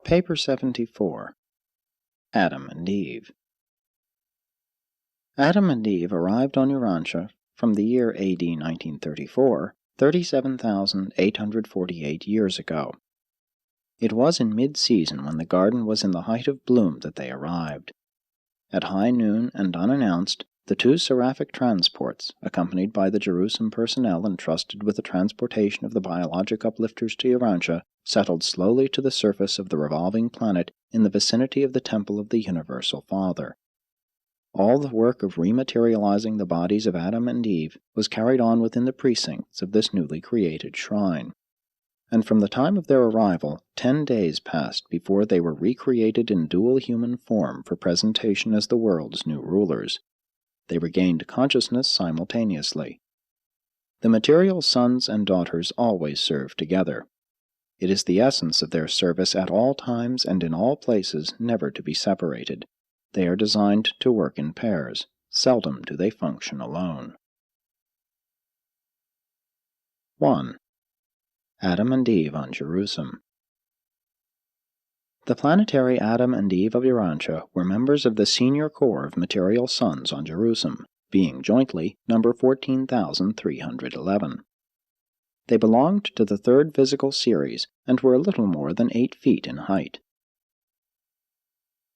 Paper 74. Adam and Eve. Adam and Eve arrived on Urantia from the year AD 1934, 37,848 years ago. It was in mid-season when the garden was in the height of bloom that they arrived. At high noon and unannounced, the two seraphic transports, accompanied by the JERUSEM personnel entrusted with the transportation of the biologic uplifters to Urantia, settled slowly to the surface of the revolving planet in the vicinity of the Temple of the Universal Father. All the work of rematerializing the bodies of Adam and Eve was carried on within the precincts of this newly created shrine. And from the time of their arrival, 10 days passed before they were recreated in dual human form for presentation as the world's new rulers. They regained consciousness simultaneously. The material sons and daughters always serve together. It is the essence of their service at all times and in all places never to be separated. They are designed to work in pairs. Seldom do they function alone. 1. Adam and Eve on JERUSEM. The planetary Adam and Eve of Urantia were members of the senior corps of material sons on JERUSEM, being jointly number 14,311. They belonged to the third physical series and were a little more than 8 feet in height.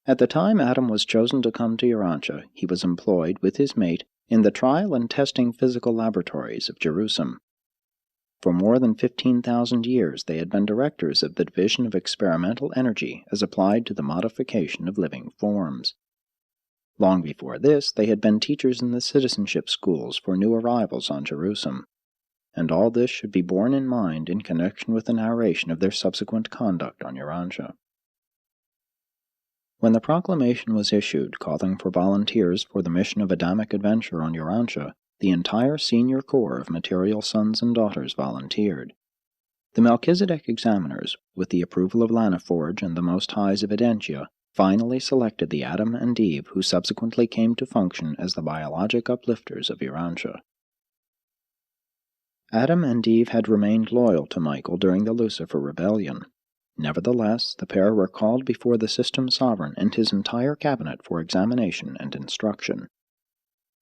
At the time Adam was chosen to come to Urantia, he was employed with his mate in the trial and testing physical laboratories of JERUSEM. For more than 15,000 years they had been directors of the Division of Experimental Energy as applied to the modification of living forms. Long before this, they had been teachers in the citizenship schools for new arrivals on JERUSEM, and all this should be borne in mind in connection with the narration of their subsequent conduct on Urantia. When the proclamation was issued calling for volunteers for the mission of Adamic adventure on Urantia, the entire senior corps of material sons and daughters volunteered. The Melchizedek examiners, with the approval of Lanaforge and the Most High's Evidentia, finally selected the Adam and Eve who subsequently came to function as the biologic uplifters of Urantia. Adam and Eve had remained loyal to Michael during the Lucifer Rebellion. Nevertheless, the pair were called before the System Sovereign and his entire cabinet for examination and instruction.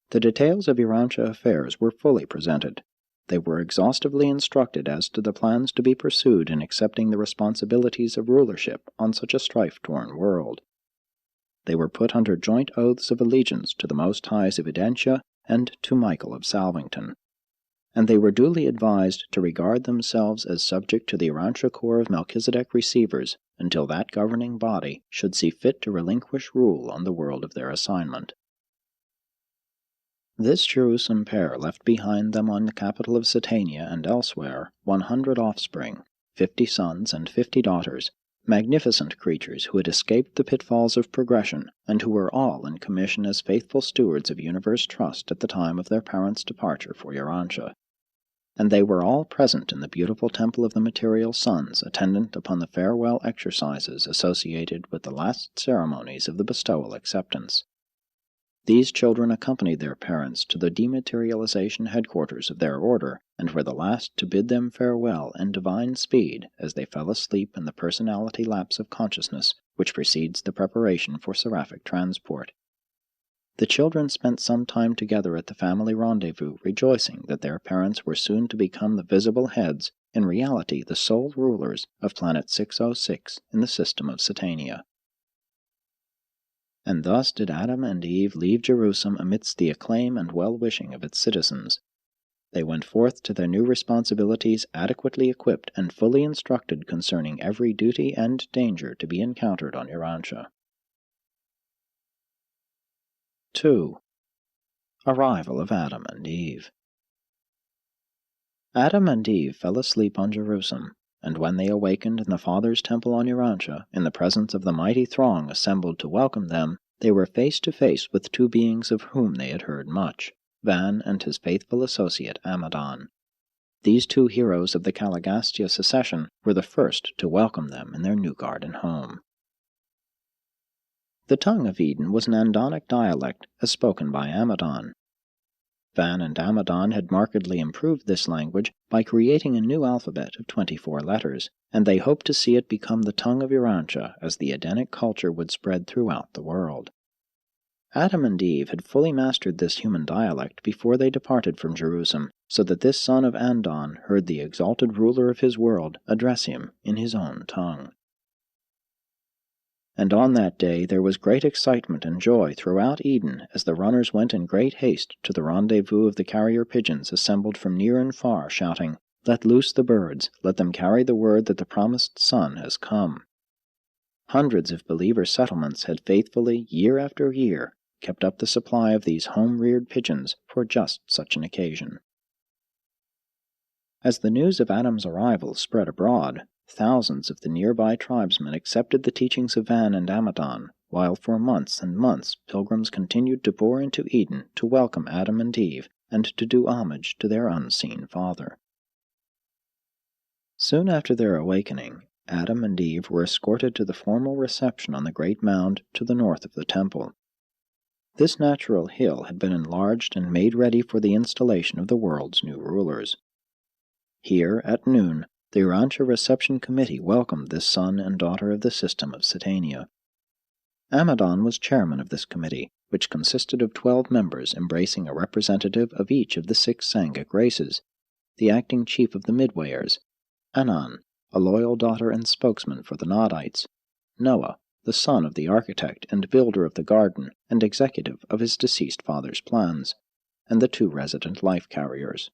The details of Urantia affairs were fully presented. They were exhaustively instructed as to the plans to be pursued in accepting the responsibilities of rulership on such a strife-torn world. They were put under joint oaths of allegiance to the Most High's Evidentia and to Michael of Salvington, and they were duly advised to regard themselves as subject to the Urantia Corps of Melchizedek receivers until that governing body should see fit to relinquish rule on the world of their assignment. This JERUSEM pair left behind them on the capital of Satania and elsewhere 100 offspring, 50 sons and 50 daughters, magnificent creatures who had escaped the pitfalls of progression and who were all in commission as faithful stewards of Universe Trust at the time of their parents' departure for Urantia. And they were all present in the beautiful Temple of the Material Sons, attendant upon the farewell exercises associated with the last ceremonies of the bestowal acceptance. These children accompanied their parents to the dematerialization headquarters of their order, and were the last to bid them farewell in divine speed as they fell asleep in the personality lapse of consciousness which precedes the preparation for seraphic transport. The children spent some time together at the family rendezvous, rejoicing that their parents were soon to become the visible heads, in reality the sole rulers, of Planet 606 in the system of Satania. And thus did Adam and Eve leave JERUSEM amidst the acclaim and well-wishing of its citizens. They went forth to their new responsibilities adequately equipped and fully instructed concerning every duty and danger to be encountered on Urantia. 2. Arrival of Adam and Eve. Adam and Eve fell asleep on JERUSEM, and when they awakened in the Father's temple on Urantia, in the presence of the mighty throng assembled to welcome them, they were face to face with two beings of whom they had heard much, Van and his faithful associate Amadon. These two heroes of the Caligastia secession were the first to welcome them in their new garden home. The tongue of Eden was an Andonic dialect as spoken by Amadon. Van and Amadon had markedly improved this language by creating a new alphabet of 24 letters, and they hoped to see it become the tongue of Urantia as the Edenic culture would spread throughout the world. Adam and Eve had fully mastered this human dialect before they departed from JERUSEM, so that this son of Andon heard the exalted ruler of his world address him in his own tongue. And on that day there was great excitement and joy throughout Eden as the runners went in great haste to the rendezvous of the carrier pigeons assembled from near and far, shouting, "Let loose the birds, let them carry the word that the promised Son has come." Hundreds of believer settlements had faithfully, year after year, kept up the supply of these home-reared pigeons for just such an occasion. As the news of Adam's arrival spread abroad, thousands of the nearby tribesmen accepted the teachings of Van and Amadon, while for months and months pilgrims continued to pour into Eden to welcome Adam and Eve and to do homage to their unseen Father. Soon after their awakening, Adam and Eve were escorted to the formal reception on the great mound to the north of the temple. This natural hill had been enlarged and made ready for the installation of the world's new rulers. Here, at noon, the Urantia Reception Committee welcomed this son and daughter of the system of Satania. Amadon was chairman of this committee, which consisted of 12 members embracing a representative of each of the 6 Sangic races, the acting chief of the Midwayers, Anan, a loyal daughter and spokesman for the Nodites, Noah, the son of the architect and builder of the garden and executive of his deceased father's plans, and the 2 resident life carriers.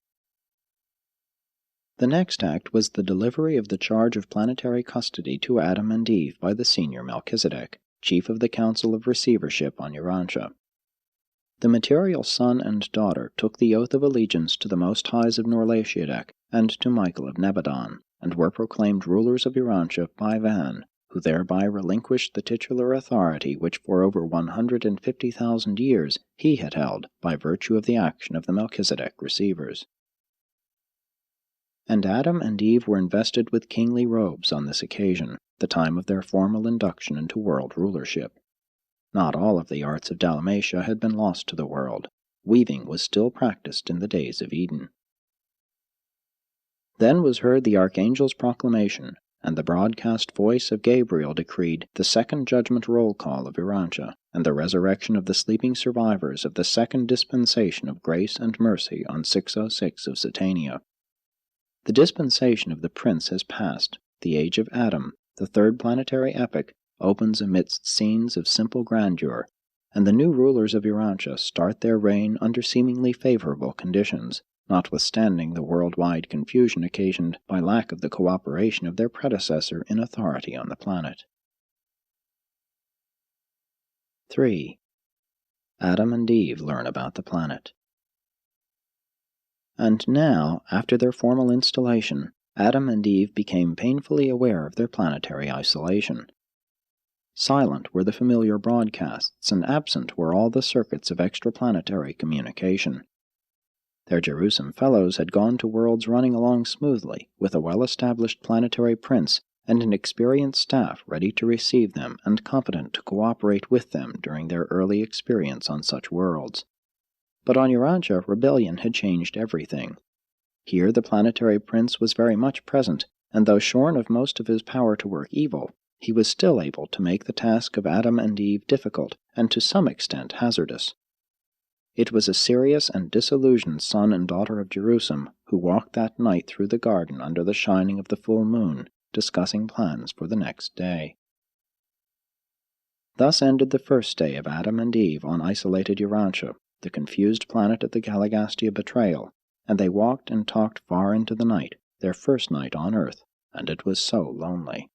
The next act was the delivery of the charge of planetary custody to Adam and Eve by the senior Melchizedek, chief of the Council of Receivership on Urantia. The material son and daughter took the oath of allegiance to the Most Highs of Norlatiadek and to Michael of Nebadon, and were proclaimed rulers of Urantia by Van, who thereby relinquished the titular authority which for over 150,000 years he had held by virtue of the action of the Melchizedek receivers. And Adam and Eve were invested with kingly robes on this occasion, the time of their formal induction into world rulership. Not all of the arts of Dalmatia had been lost to the world. Weaving was still practiced in the days of Eden. Then was heard the archangel's proclamation, and the broadcast voice of Gabriel decreed the second judgment roll call of Urantia, and the resurrection of the sleeping survivors of the second dispensation of grace and mercy on 606 of Satania. The dispensation of the prince has passed. The age of Adam, the third planetary epoch, opens amidst scenes of simple grandeur, and the new rulers of Urantia start their reign under seemingly favorable conditions, notwithstanding the worldwide confusion occasioned by lack of the cooperation of their predecessor in authority on the planet. 3. Adam and Eve learn about the planet. And now, after their formal installation, Adam and Eve became painfully aware of their planetary isolation. Silent were the familiar broadcasts, and absent were all the circuits of extraplanetary communication. Their JERUSEM fellows had gone to worlds running along smoothly, with a well-established planetary prince and an experienced staff ready to receive them and competent to cooperate with them during their early experience on such worlds. But on Urantia, rebellion had changed everything. Here the planetary prince was very much present, and though shorn of most of his power to work evil, he was still able to make the task of Adam and Eve difficult and to some extent hazardous. It was a serious and disillusioned son and daughter of JERUSEM who walked that night through the garden under the shining of the full moon, discussing plans for the next day. Thus ended the first day of Adam and Eve on isolated Urantia, the confused planet of the Galligastia betrayal, and they walked and talked far into the night, their first night on Earth, and it was so lonely.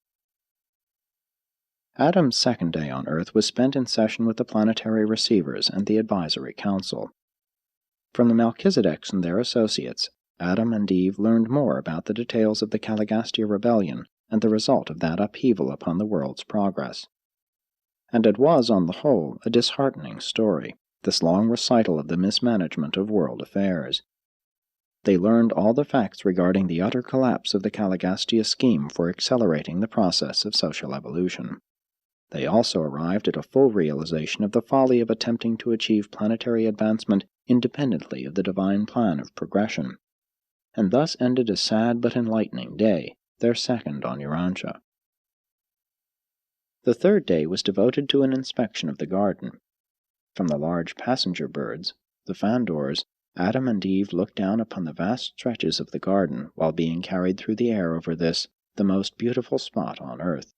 Adam's second day on Earth was spent in session with the planetary receivers and the advisory council. From the Melchizedeks and their associates, Adam and Eve learned more about the details of the Galligastia rebellion and the result of that upheaval upon the world's progress. And it was, on the whole, a disheartening story, this long recital of the mismanagement of world affairs. They learned all the facts regarding the utter collapse of the Galligastia scheme for accelerating the process of social evolution. They also arrived at a full realization of the folly of attempting to achieve planetary advancement independently of the divine plan of progression, and thus ended a sad but enlightening day, their second on Urantia. The third day was devoted to an inspection of the garden. From the large passenger birds, the Fandors, Adam and Eve looked down upon the vast stretches of the garden while being carried through the air over this, the most beautiful spot on earth.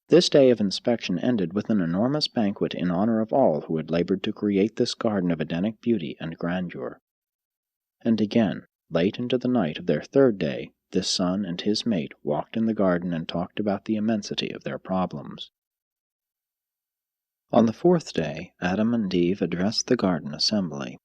This day of inspection ended with an enormous banquet in honor of all who had labored to create this garden of Edenic beauty and grandeur. And again, late into the night of their third day, this son and his mate walked in the garden and talked about the immensity of their problems. On the fourth day, Adam and Eve addressed the garden assembly.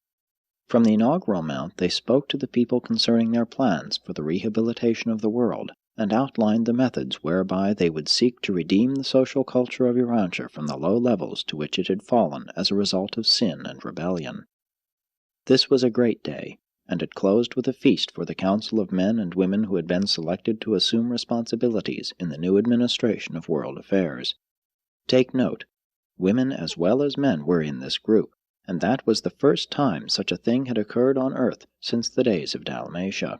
From the inaugural mount they spoke to the people concerning their plans for the rehabilitation of the world, and outlined the methods whereby they would seek to redeem the social culture of Urantia from the low levels to which it had fallen as a result of sin and rebellion. This was a great day, and it closed with a feast for the council of men and women who had been selected to assume responsibilities in the new administration of world affairs. Take note, women as well as men were in this group, and that was the first time such a thing had occurred on earth since the days of Dalmatia.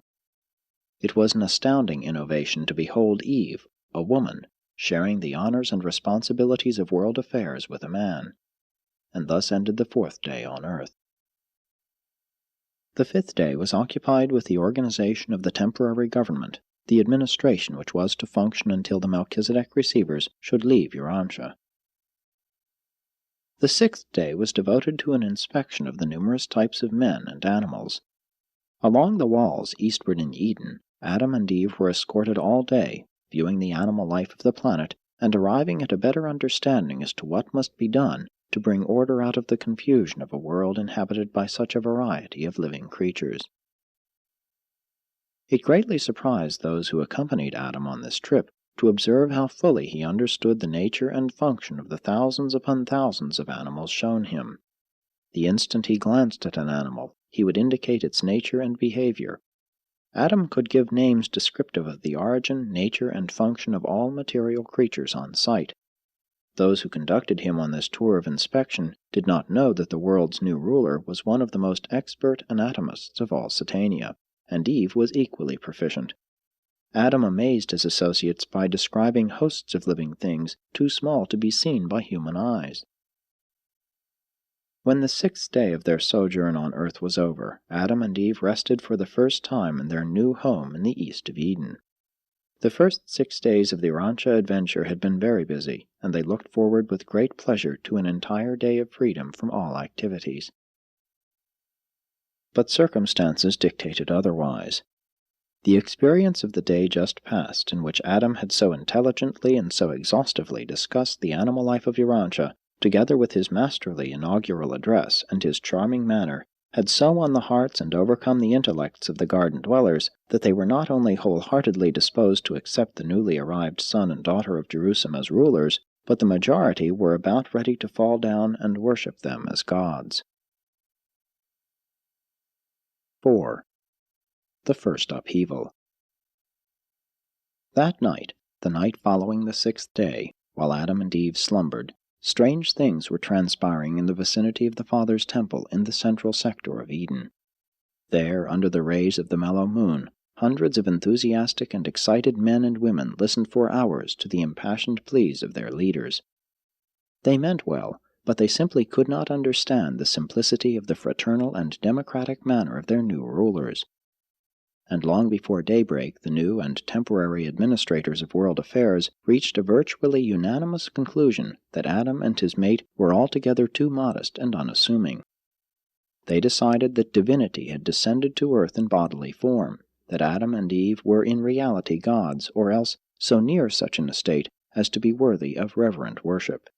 It was an astounding innovation to behold Eve, a woman, sharing the honors and responsibilities of world affairs with a man. And thus ended the fourth day on earth. The fifth day was occupied with the organization of the temporary government, the administration which was to function until the Melchizedek receivers should leave Urantia. The sixth day was devoted to an inspection of the numerous types of men and animals. Along the walls eastward in Eden, Adam and Eve were escorted all day, viewing the animal life of the planet and arriving at a better understanding as to what must be done to bring order out of the confusion of a world inhabited by such a variety of living creatures. It greatly surprised those who accompanied Adam on this trip to observe how fully he understood the nature and function of the thousands upon thousands of animals shown him. The instant he glanced at an animal, he would indicate its nature and behavior. Adam could give names descriptive of the origin, nature, and function of all material creatures on sight. Those who conducted him on this tour of inspection did not know that the world's new ruler was one of the most expert anatomists of all Satania, and Eve was equally proficient. Adam amazed his associates by describing hosts of living things too small to be seen by human eyes. When the sixth day of their sojourn on earth was over, Adam and Eve rested for the first time in their new home in the east of Eden. The first 6 days of the Urantia adventure had been very busy, and they looked forward with great pleasure to an entire day of freedom from all activities. But circumstances dictated otherwise. The experience of the day just past, in which Adam had so intelligently and so exhaustively discussed the animal life of Urantia, together with his masterly inaugural address and his charming manner, had so won the hearts and overcome the intellects of the garden dwellers that they were not only wholeheartedly disposed to accept the newly arrived son and daughter of JERUSEM as rulers, but the majority were about ready to fall down and worship them as gods. 4. The first upheaval. That night, the night following the 6th day, while Adam and Eve slumbered, strange things were transpiring in the vicinity of the Father's temple in the central sector of Eden. There, under the rays of the mellow moon, hundreds of enthusiastic and excited men and women listened for hours to the impassioned pleas of their leaders. They meant well, but they simply could not understand the simplicity of the fraternal and democratic manner of their new rulers. And long before daybreak the new and temporary administrators of world affairs reached a virtually unanimous conclusion that Adam and his mate were altogether too modest and unassuming. They decided that divinity had descended to earth in bodily form, that Adam and Eve were in reality gods, or else so near such an estate as to be worthy of reverent worship.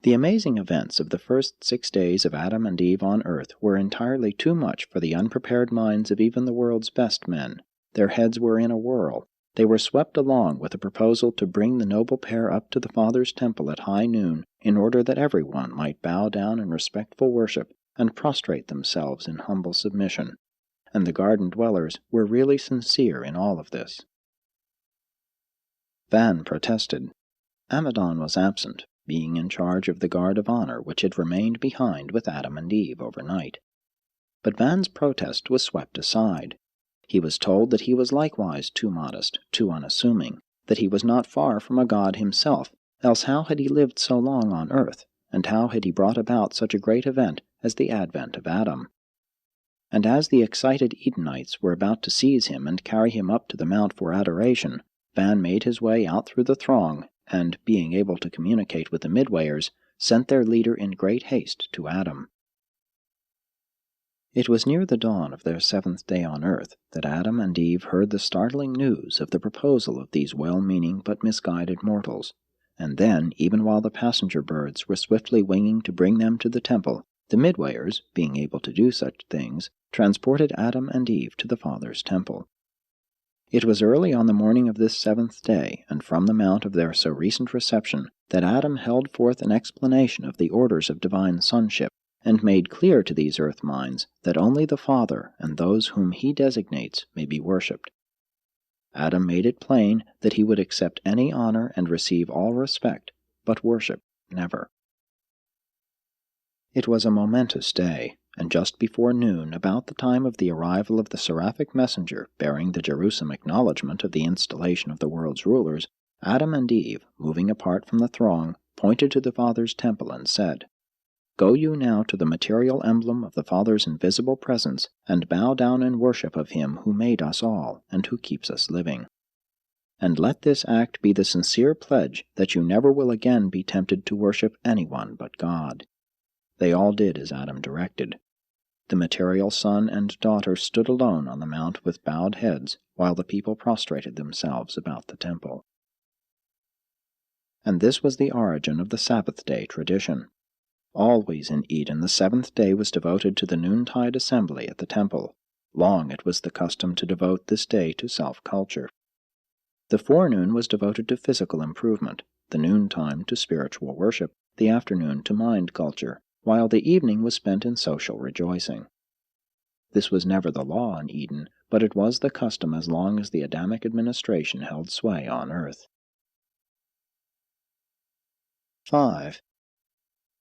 The amazing events of the first 6 days of Adam and Eve on earth were entirely too much for the unprepared minds of even the world's best men. Their heads were in a whirl. They were swept along with a proposal to bring the noble pair up to the Father's temple at high noon, in order that everyone might bow down in respectful worship and prostrate themselves in humble submission. And the garden dwellers were really sincere in all of this. Van protested. Amadon was absent, being in charge of the guard of honor which had remained behind with Adam and Eve overnight. But Van's protest was swept aside. He was told that he was likewise too modest, too unassuming, that he was not far from a god himself, else how had he lived so long on earth, and how had he brought about such a great event as the advent of Adam? And as the excited Edenites were about to seize him and carry him up to the mount for adoration, Van made his way out through the throng, and, being able to communicate with the midwayers, sent their leader in great haste to Adam. It was near the dawn of their seventh day on earth that Adam and Eve heard the startling news of the proposal of these well-meaning but misguided mortals, and then, even while the passenger birds were swiftly winging to bring them to the temple, the midwayers, being able to do such things, transported Adam and Eve to the Father's temple. It was early on the morning of this seventh day, and from the mount of their so recent reception, that Adam held forth an explanation of the orders of divine sonship, and made clear to these earth minds that only the Father and those whom he designates may be worshipped. Adam made it plain that he would accept any honor and receive all respect, but worship never. It was a momentous day, and just before noon, about the time of the arrival of the seraphic messenger bearing the JERUSEM acknowledgment of the installation of the world's rulers, Adam and Eve, moving apart from the throng, pointed to the Father's temple and said, "Go you now to the material emblem of the Father's invisible presence, and bow down in worship of Him who made us all, and who keeps us living. And let this act be the sincere pledge that you never will again be tempted to worship anyone but God." They all did as Adam directed. The material son and daughter stood alone on the mount with bowed heads, while the people prostrated themselves about the temple. And this was the origin of the Sabbath day tradition. Always in Eden the seventh day was devoted to the noontide assembly at the temple. Long it was the custom to devote this day to self-culture. The forenoon was devoted to physical improvement, the noontime to spiritual worship, the afternoon to mind culture, while the evening was spent in social rejoicing. This was never the law in Eden, but it was the custom as long as the Adamic administration held sway on earth. 5.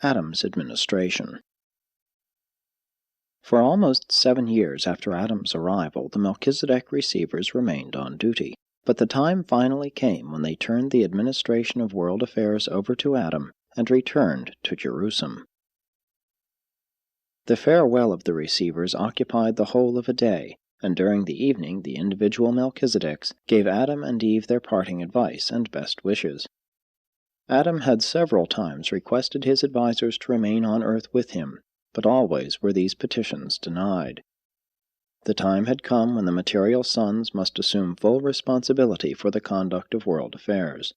Adam's administration. For almost 7 years after Adam's arrival, the Melchizedek receivers remained on duty, but the time finally came when they turned the administration of world affairs over to Adam and returned to JERUSEM. The farewell of the receivers occupied the whole of a day, and during the evening the individual Melchizedeks gave Adam and Eve their parting advice and best wishes. Adam had several times requested his advisers to remain on earth with him, but always were these petitions denied. The time had come when the material sons must assume full responsibility for the conduct of world affairs.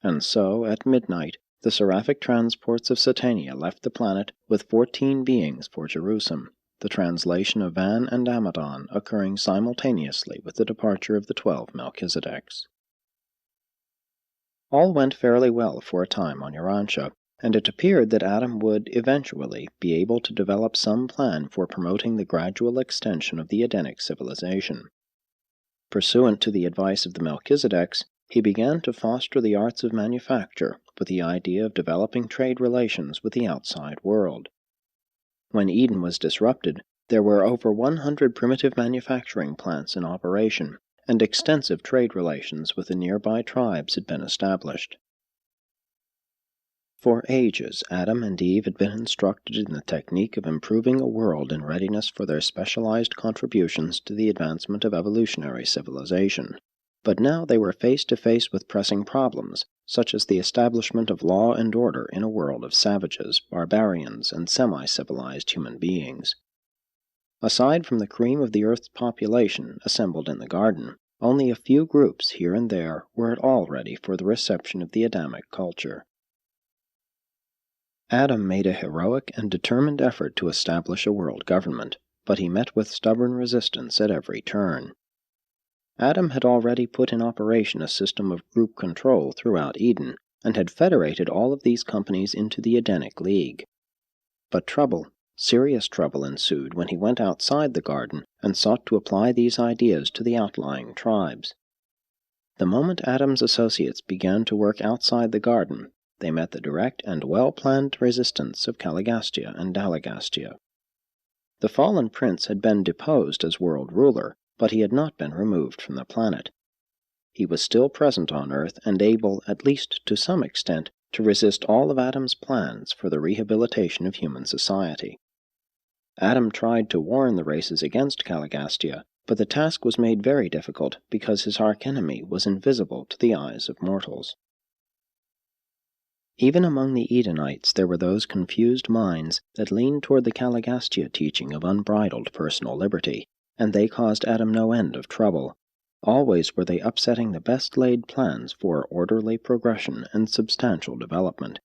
And so, at midnight, the seraphic transports of Satania left the planet with 14 beings for JERUSEM, the translation of Van and Amadon occurring simultaneously with the departure of the 12 Melchizedeks. All went fairly well for a time on Urantia, and it appeared that Adam would, eventually, be able to develop some plan for promoting the gradual extension of the Edenic civilization. Pursuant to the advice of the Melchizedeks, he began to foster the arts of manufacture with the idea of developing trade relations with the outside world. When Eden was disrupted, there were over 100 primitive manufacturing plants in operation, and extensive trade relations with the nearby tribes had been established. For ages, Adam and Eve had been instructed in the technique of improving a world in readiness for their specialized contributions to the advancement of evolutionary civilization. But now they were face to face with pressing problems, such as the establishment of law and order in a world of savages, barbarians, and semi-civilized human beings. Aside from the cream of the Earth's population assembled in the garden, only a few groups here and there were at all ready for the reception of the Adamic culture. Adam made a heroic and determined effort to establish a world government, but he met with stubborn resistance at every turn. Adam had already put in operation a system of group control throughout Eden, and had federated all of these companies into the Edenic League. But serious trouble ensued when he went outside the garden and sought to apply these ideas to the outlying tribes. The moment Adam's associates began to work outside the garden, they met the direct and well-planned resistance of Caligastia and Dalagastia. The fallen prince had been deposed as world ruler, but he had not been removed from the planet. He was still present on Earth and able, at least to some extent, to resist all of Adam's plans for the rehabilitation of human society. Adam tried to warn the races against Caligastia, but the task was made very difficult because his archenemy was invisible to the eyes of mortals. Even among the Edenites there were those confused minds that leaned toward the Caligastia teaching of unbridled personal liberty, and they caused Adam no end of trouble. Always were they upsetting the best-laid plans for orderly progression and substantial development.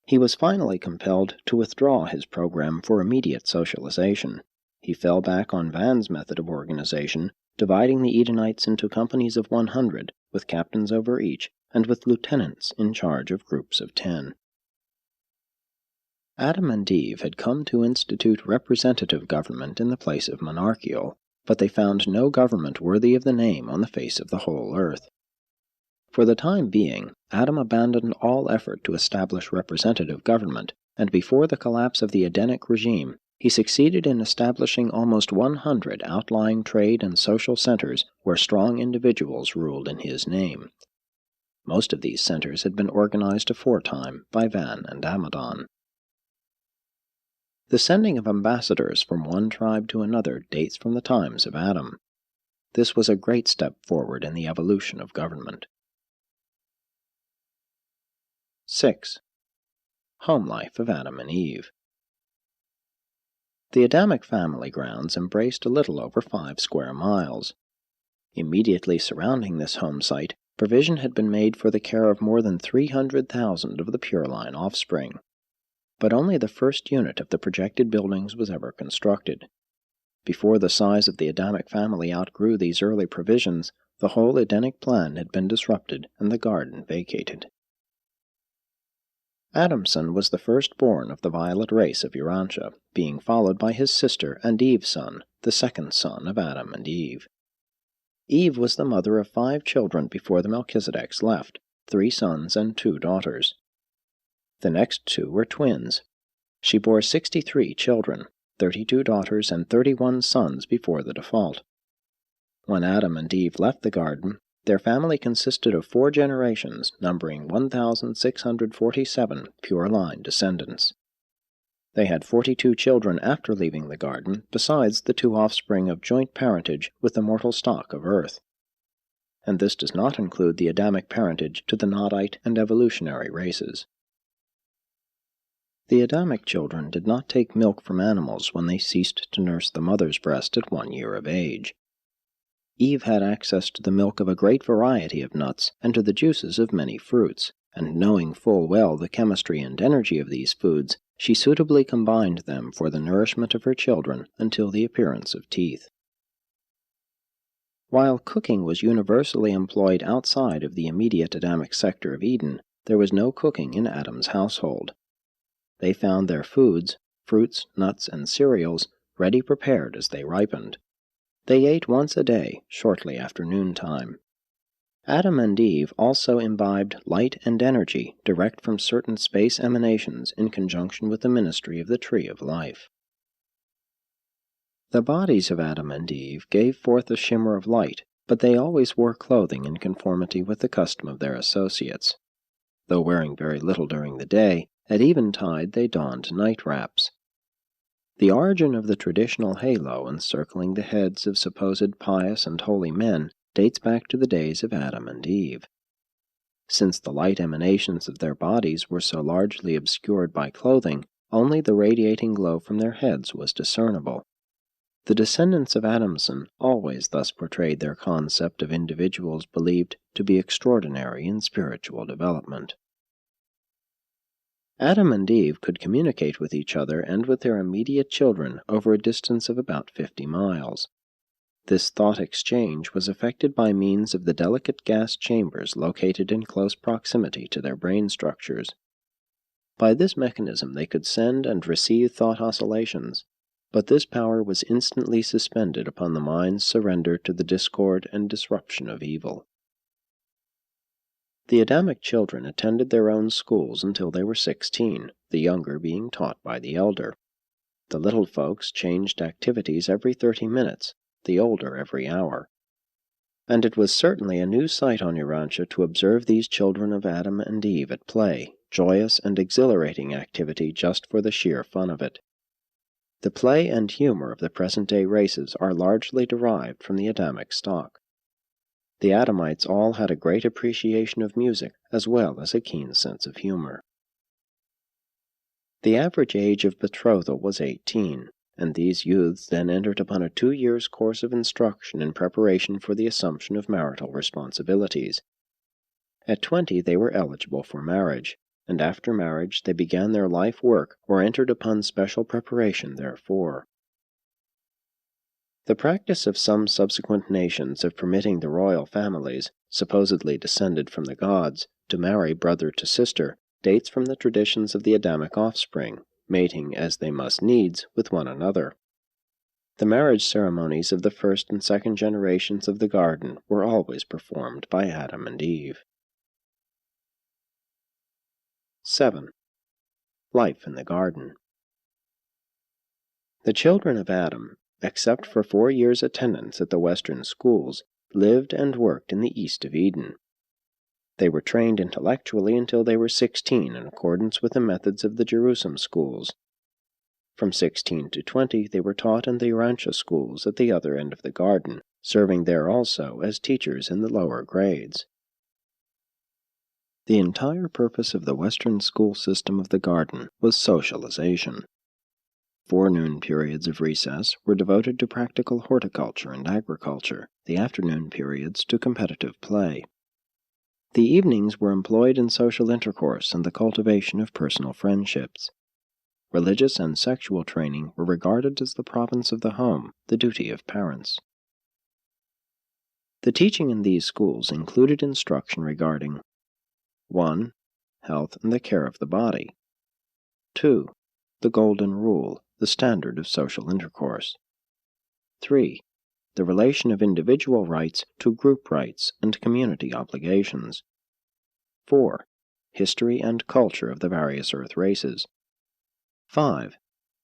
He was finally compelled to withdraw his program for immediate socialization. He fell back on Van's method of organization, dividing the Edenites into companies of 100, with captains over each, and with lieutenants in charge of groups of 10. Adam and Eve had come to institute representative government in the place of monarchical, but they found no government worthy of the name on the face of the whole earth. For the time being, Adam abandoned all effort to establish representative government, and before the collapse of the Edenic regime, he succeeded in establishing almost 100 outlying trade and social centers where strong individuals ruled in his name. Most of these centers had been organized aforetime by Van and Amadon. The sending of ambassadors from one tribe to another dates from the times of Adam. This was a great step forward in the evolution of government. 6. Home life of Adam and Eve. The Adamic family grounds embraced a little over 5 square miles. Immediately surrounding this home site, provision had been made for the care of more than 300,000 of the pure-line offspring. But only the first unit of the projected buildings was ever constructed. Before the size of the Adamic family outgrew these early provisions, the whole Edenic plan had been disrupted and the garden vacated. Adamson was the firstborn of the violet race of Urantia, being followed by his sister and Eve's son, the second son of Adam and Eve. Eve was the mother of 5 children before the Melchizedeks left, 3 sons and 2 daughters. The next 2 were twins. She bore 63 children, 32 daughters and 31 sons before the default. When Adam and Eve left the garden, their family consisted of 4 generations, numbering 1,647 pure-line descendants. They had 42 children after leaving the garden, besides the 2 offspring of joint parentage with the mortal stock of Earth. And this does not include the Adamic parentage to the Nodite and evolutionary races. The Adamic children did not take milk from animals when they ceased to nurse the mother's breast at 1 year of age. Eve had access to the milk of a great variety of nuts and to the juices of many fruits, and knowing full well the chemistry and energy of these foods, she suitably combined them for the nourishment of her children until the appearance of teeth. While cooking was universally employed outside of the immediate Adamic sector of Eden, there was no cooking in Adam's household. They found their foods, fruits, nuts, and cereals, ready prepared as they ripened. They ate once a day, shortly after noontime. Adam and Eve also imbibed light and energy direct from certain space emanations in conjunction with the ministry of the Tree of Life. The bodies of Adam and Eve gave forth a shimmer of light, but they always wore clothing in conformity with the custom of their associates. Though wearing very little during the day, at eventide they donned night wraps. The origin of the traditional halo encircling the heads of supposed pious and holy men dates back to the days of Adam and Eve. Since the light emanations of their bodies were so largely obscured by clothing, only the radiating glow from their heads was discernible. The descendants of Adamson always thus portrayed their concept of individuals believed to be extraordinary in spiritual development. Adam and Eve could communicate with each other and with their immediate children over a distance of about 50 miles. This thought exchange was effected by means of the delicate gas chambers located in close proximity to their brain structures. By this mechanism they could send and receive thought oscillations, but this power was instantly suspended upon the mind's surrender to the discord and disruption of evil. The Adamic children attended their own schools until they were 16, the younger being taught by the elder. The little folks changed activities every 30 minutes, the older every hour. And it was certainly a new sight on Urantia to observe these children of Adam and Eve at play, joyous and exhilarating activity just for the sheer fun of it. The play and humor of the present-day races are largely derived from the Adamic stock. The Adamites all had a great appreciation of music as well as a keen sense of humor. The average age of betrothal was 18, and these youths then entered upon a 2 years' course of instruction in preparation for the assumption of marital responsibilities. At 20 they were eligible for marriage, and after marriage they began their life work or entered upon special preparation therefor. The practice of some subsequent nations of permitting the royal families, supposedly descended from the gods, to marry brother to sister dates from the traditions of the Adamic offspring, mating as they must needs with one another. The marriage ceremonies of the first and second generations of the garden were always performed by Adam and Eve. 7. Life in the garden. The children of Adam, except for 4 years' attendance at the Western schools, lived and worked in the east of Eden. They were trained intellectually until they were 16 in accordance with the methods of the JERUSEM schools. From 16 to 20 they were taught in the Urantia schools at the other end of the garden, serving there also as teachers in the lower grades. The entire purpose of the Western school system of the garden was socialization. Forenoon periods of recess were devoted to practical horticulture and agriculture, the afternoon periods to competitive play. The evenings were employed in social intercourse and the cultivation of personal friendships. Religious and sexual training were regarded as the province of the home, the duty of parents. The teaching in these schools included instruction regarding 1. Health and the care of the body. 2. The golden rule, the standard of social intercourse. 3. The relation of individual rights to group rights and community obligations. 4. History and culture of the various earth races. 5.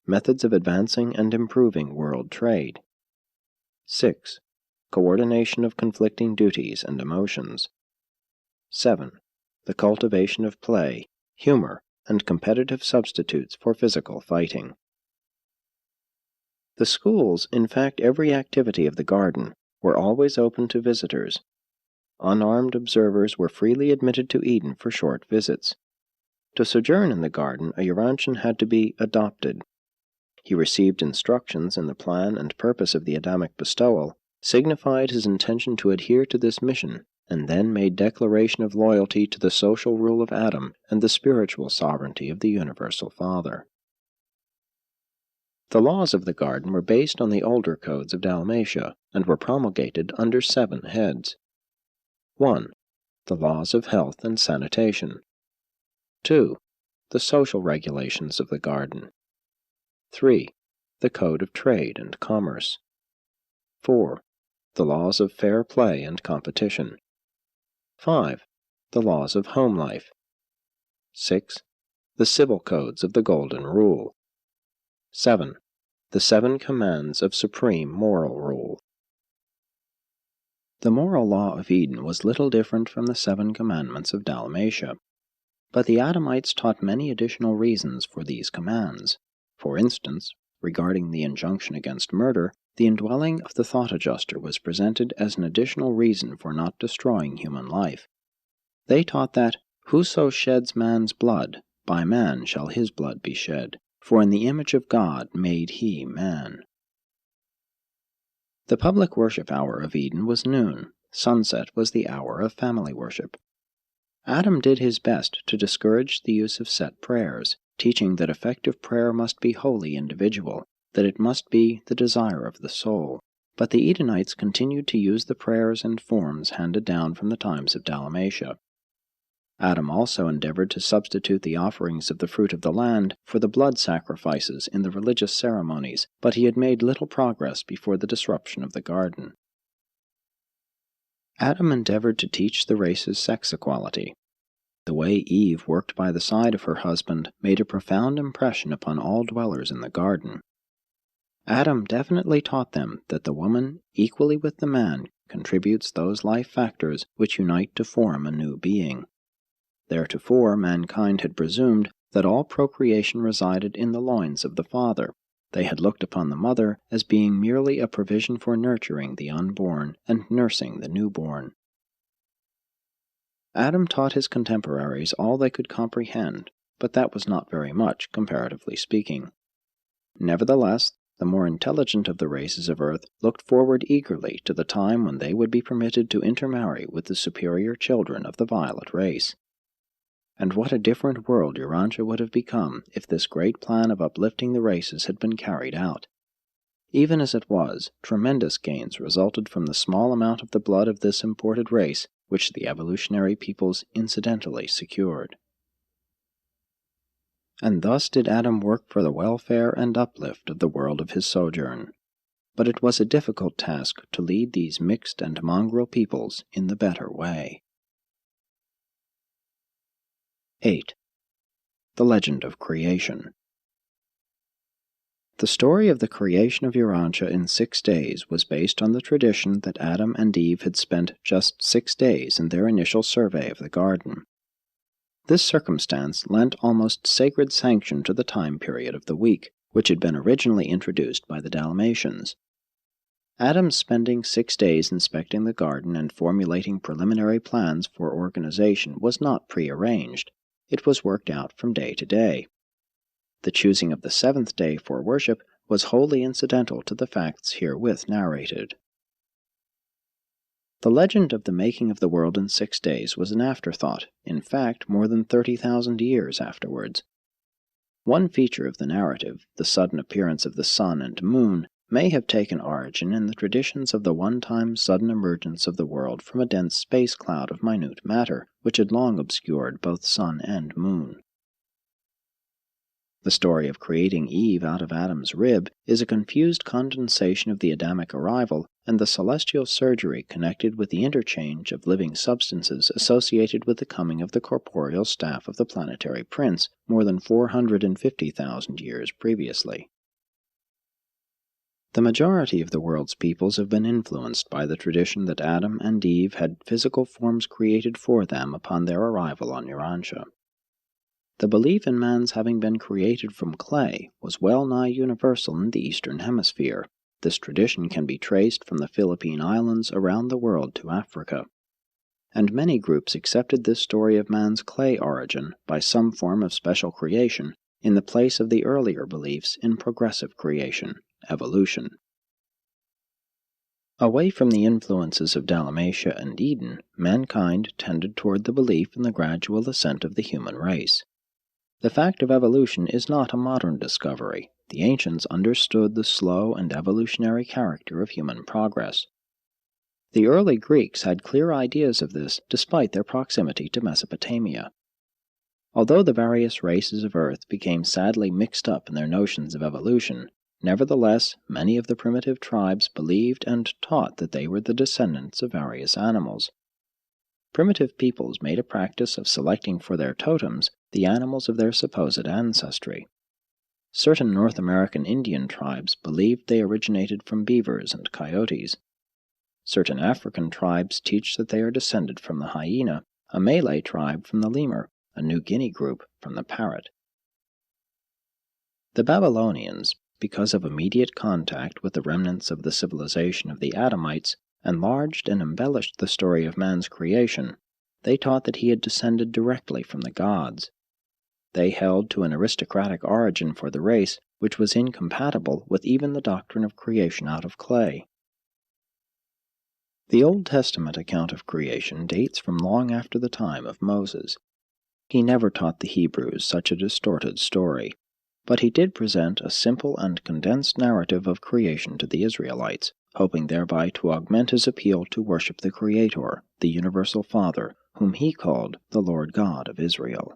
Methods of advancing and improving world trade. 6. Coordination of conflicting duties and emotions. 7. The cultivation of play, humor, and competitive substitutes for physical fighting. The schools, in fact every activity of the garden, were always open to visitors. Unarmed observers were freely admitted to Eden for short visits. To sojourn in the garden, a Urantian had to be adopted. He received instructions in the plan and purpose of the Adamic bestowal, signified his intention to adhere to this mission, and then made declaration of loyalty to the social rule of Adam and the spiritual sovereignty of the Universal Father. The laws of the garden were based on the older codes of Dalmatia, and were promulgated under 7 heads. 1. The laws of health and sanitation. 2. The social regulations of the garden. 3. The code of trade and commerce. 4. The laws of fair play and competition. 5. The laws of home life. 6. The civil codes of the Golden Rule. 7. The 7 commands of supreme moral rule. The moral law of Eden was little different from the 7 commandments of Dalmatia. But the Adamites taught many additional reasons for these commands. For instance, regarding the injunction against murder, the indwelling of the thought adjuster was presented as an additional reason for not destroying human life. They taught that, "Whoso sheds man's blood, by man shall his blood be shed, for in the image of God made he man." The public worship hour of Eden was noon. Sunset was the hour of family worship. Adam did his best to discourage the use of set prayers, teaching that effective prayer must be wholly individual, that it must be the desire of the soul. But the Edenites continued to use the prayers and forms handed down from the times of Dalmatia. Adam also endeavored to substitute the offerings of the fruit of the land for the blood sacrifices in the religious ceremonies, but he had made little progress before the disruption of the garden. Adam endeavored to teach the races sex equality. The way Eve worked by the side of her husband made a profound impression upon all dwellers in the garden. Adam definitely taught them that the woman, equally with the man, contributes those life factors which unite to form a new being. Theretofore, mankind had presumed that all procreation resided in the loins of the father. They had looked upon the mother as being merely a provision for nurturing the unborn and nursing the newborn. Adam taught his contemporaries all they could comprehend, but that was not very much, comparatively speaking. Nevertheless, the more intelligent of the races of Earth looked forward eagerly to the time when they would be permitted to intermarry with the superior children of the violet race. And what a different world Urantia would have become if this great plan of uplifting the races had been carried out. Even as it was, tremendous gains resulted from the small amount of the blood of this imported race which the evolutionary peoples incidentally secured. And thus did Adam work for the welfare and uplift of the world of his sojourn. But it was a difficult task to lead these mixed and mongrel peoples in the better way. 8. The Legend of Creation. The story of the creation of Urantia in 6 days was based on the tradition that Adam and Eve had spent just 6 days in their initial survey of the garden. This circumstance lent almost sacred sanction to the time period of the week, which had been originally introduced by the Dalmatians. Adam's spending 6 days inspecting the garden and formulating preliminary plans for organization was not prearranged. It was worked out from day to day. The choosing of the 7th day for worship was wholly incidental to the facts herewith narrated. The legend of the making of the world in 6 days was an afterthought, in fact, more than 30,000 years afterwards. One feature of the narrative, the sudden appearance of the sun and moon, may have taken origin in the traditions of the one-time sudden emergence of the world from a dense space cloud of minute matter, which had long obscured both sun and moon. The story of creating Eve out of Adam's rib is a confused condensation of the Adamic arrival and the celestial surgery connected with the interchange of living substances associated with the coming of the corporeal staff of the planetary prince more than 450,000 years previously. The majority of the world's peoples have been influenced by the tradition that Adam and Eve had physical forms created for them upon their arrival on Urantia. The belief in man's having been created from clay was well nigh universal in the Eastern Hemisphere. This tradition can be traced from the Philippine Islands around the world to Africa. And many groups accepted this story of man's clay origin by some form of special creation in the place of the earlier beliefs in progressive creation, evolution. Away from the influences of Dalmatia and Eden, mankind tended toward the belief in the gradual ascent of the human race. The fact of evolution is not a modern discovery. The ancients understood the slow and evolutionary character of human progress. The early Greeks had clear ideas of this despite their proximity to Mesopotamia. Although the various races of Earth became sadly mixed up in their notions of evolution, nevertheless many of the primitive tribes believed and taught that they were the descendants of various animals. Primitive peoples made a practice of selecting for their totems the animals of their supposed ancestry. Certain North American Indian tribes believed they originated from beavers and coyotes. Certain African tribes teach that they are descended from the hyena, a Malay tribe from the lemur, a New Guinea group from the parrot. The Babylonians, because of immediate contact with the remnants of the civilization of the Adamites, enlarged and embellished the story of man's creation. They taught that he had descended directly from the gods. They held to an aristocratic origin for the race, which was incompatible with even the doctrine of creation out of clay. The Old Testament account of creation dates from long after the time of Moses. He never taught the Hebrews such a distorted story, but he did present a simple and condensed narrative of creation to the Israelites, hoping thereby to augment his appeal to worship the Creator, the Universal Father, whom he called the Lord God of Israel.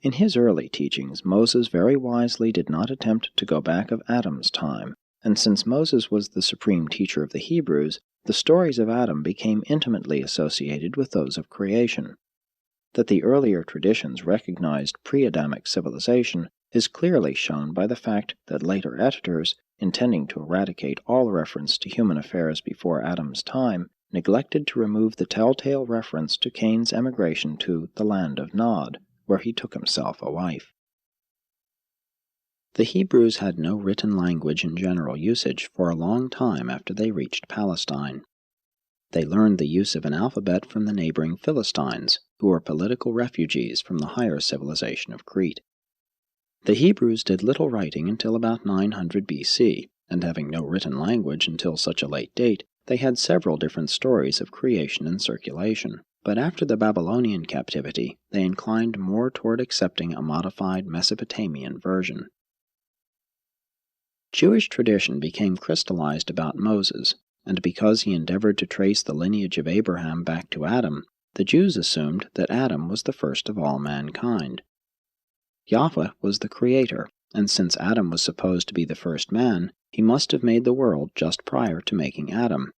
In his early teachings, Moses very wisely did not attempt to go back of Adam's time, and since Moses was the supreme teacher of the Hebrews, the stories of Adam became intimately associated with those of creation. That the earlier traditions recognized pre-Adamic civilization is clearly shown by the fact that later editors, intending to eradicate all reference to human affairs before Adam's time, neglected to remove the telltale reference to Cain's emigration to the land of Nod, where he took himself a wife. The Hebrews had no written language in general usage for a long time after they reached Palestine. They learned the use of an alphabet from the neighboring Philistines, who were political refugees from the higher civilization of Crete. The Hebrews did little writing until about 900 BC, and having no written language until such a late date, they had several different stories of creation in circulation. But after the Babylonian captivity, they inclined more toward accepting a modified Mesopotamian version. Jewish tradition became crystallized about Moses, and because he endeavored to trace the lineage of Abraham back to Adam, the Jews assumed that Adam was the first of all mankind. Yahweh was the creator, and since Adam was supposed to be the first man, he must have made the world just prior to making Adam.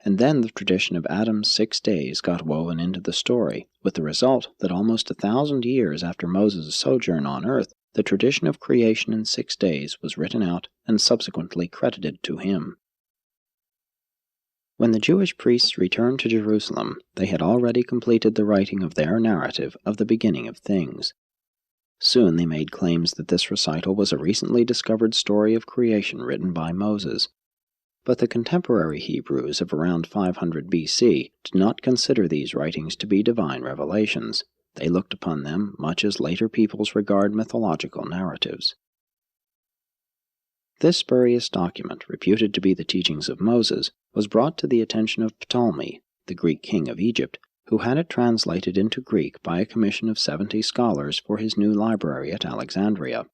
And then the tradition of Adam's 6 days got woven into the story, with the result that almost 1,000 years after Moses' sojourn on earth, the tradition of creation in 6 days was written out and subsequently credited to him. When the Jewish priests returned to Jerusalem, they had already completed the writing of their narrative of the beginning of things. Soon they made claims that this recital was a recently discovered story of creation written by Moses. But the contemporary Hebrews of around 500 BC did not consider these writings to be divine revelations. They looked upon them much as later peoples regard mythological narratives. This spurious document, reputed to be the teachings of Moses, was brought to the attention of Ptolemy, the Greek king of Egypt, who had it translated into Greek by a commission of 70 scholars for his new library at Alexandria.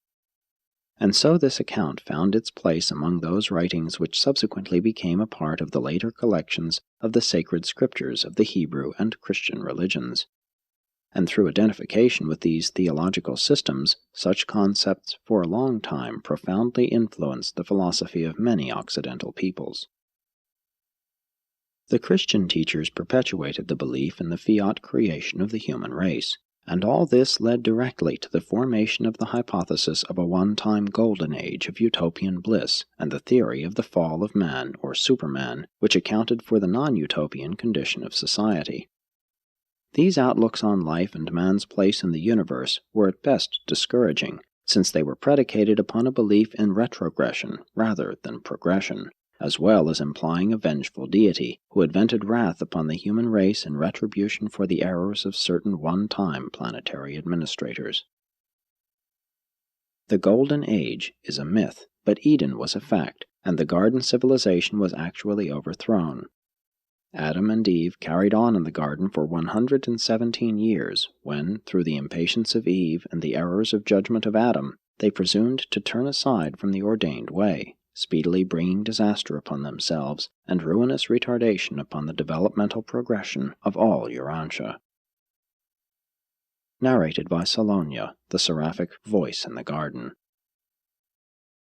And so this account found its place among those writings which subsequently became a part of the later collections of the sacred scriptures of the Hebrew and Christian religions. And through identification with these theological systems, such concepts for a long time profoundly influenced the philosophy of many Occidental peoples. The Christian teachers perpetuated the belief in the fiat creation of the human race, and all this led directly to the formation of the hypothesis of a one-time golden age of utopian bliss and the theory of the fall of man or Superman, which accounted for the non-utopian condition of society. These outlooks on life and man's place in the universe were at best discouraging, since they were predicated upon a belief in retrogression rather than progression, as well as implying a vengeful deity who had vented wrath upon the human race in retribution for the errors of certain one-time planetary administrators. The Golden Age is a myth, but Eden was a fact, and the garden civilization was actually overthrown. Adam and Eve carried on in the garden for 117 years, when, through the impatience of Eve and the errors of judgment of Adam, they presumed to turn aside from the ordained way, speedily bringing disaster upon themselves and ruinous retardation upon the developmental progression of all Urantia. Narrated by Salonia, the seraphic voice in the garden.